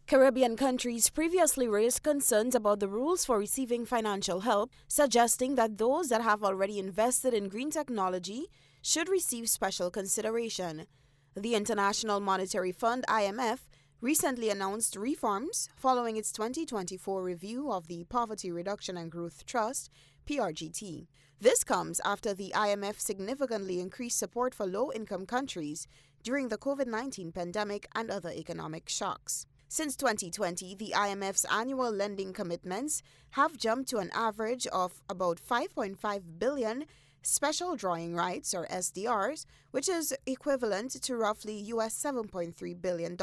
Caribbean countries previously raised concerns about the rules for receiving financial help, suggesting that those that have already invested in green technology should receive special consideration. The International Monetary Fund (IMF) recently announced reforms following its 2024 review of the Poverty Reduction and Growth Trust (PRGT). This comes after the IMF significantly increased support for low-income countries during the COVID-19 pandemic and other economic shocks. Since 2020, the IMF's annual lending commitments have jumped to an average of about $5.5 billion special drawing rights, or SDRs, which is equivalent to roughly $7.3 billion,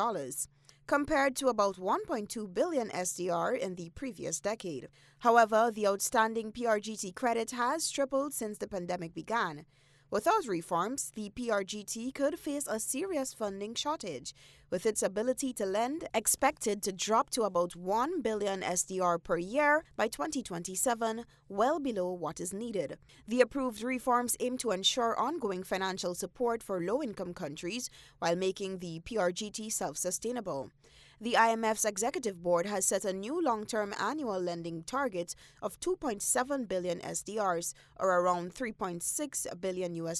compared to about $1.2 billion SDR in the previous decade. However, the outstanding PRGT credit has tripled since the pandemic began. Without reforms, the PRGT could face a serious funding shortage, with its ability to lend expected to drop to about $1 billion SDR per year by 2027, well below what is needed. The approved reforms aim to ensure ongoing financial support for low-income countries while making the PRGT self-sustainable. The IMF's executive board has set a new long-term annual lending target of 2.7 billion SDRs, or around $3.6 billion,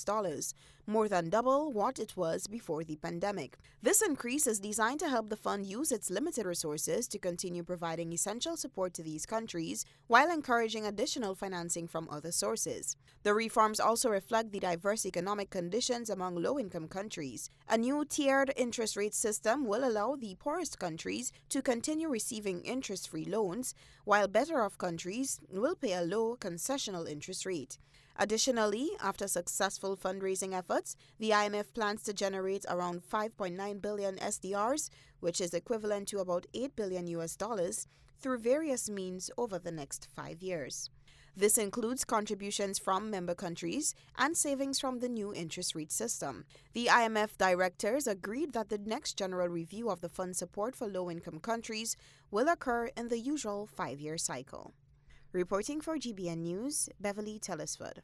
more than double what it was before the pandemic. This increase is designed to help the fund use its limited resources to continue providing essential support to these countries while encouraging additional financing from other sources. The reforms also reflect the diverse economic conditions among low-income countries. A new tiered interest rate system will allow the poorest countries to continue receiving interest-free loans, while better-off countries will pay a low concessional interest rate. Additionally, after successful fundraising efforts, the IMF plans to generate around 5.9 billion SDRs, which is equivalent to about $8 billion, through various means over the next 5 years. This includes contributions from member countries and savings from the new interest rate system. The IMF directors agreed that the next general review of the fund's support for low-income countries will occur in the usual 5-year cycle. Reporting for GBN News, Beverly Telesford.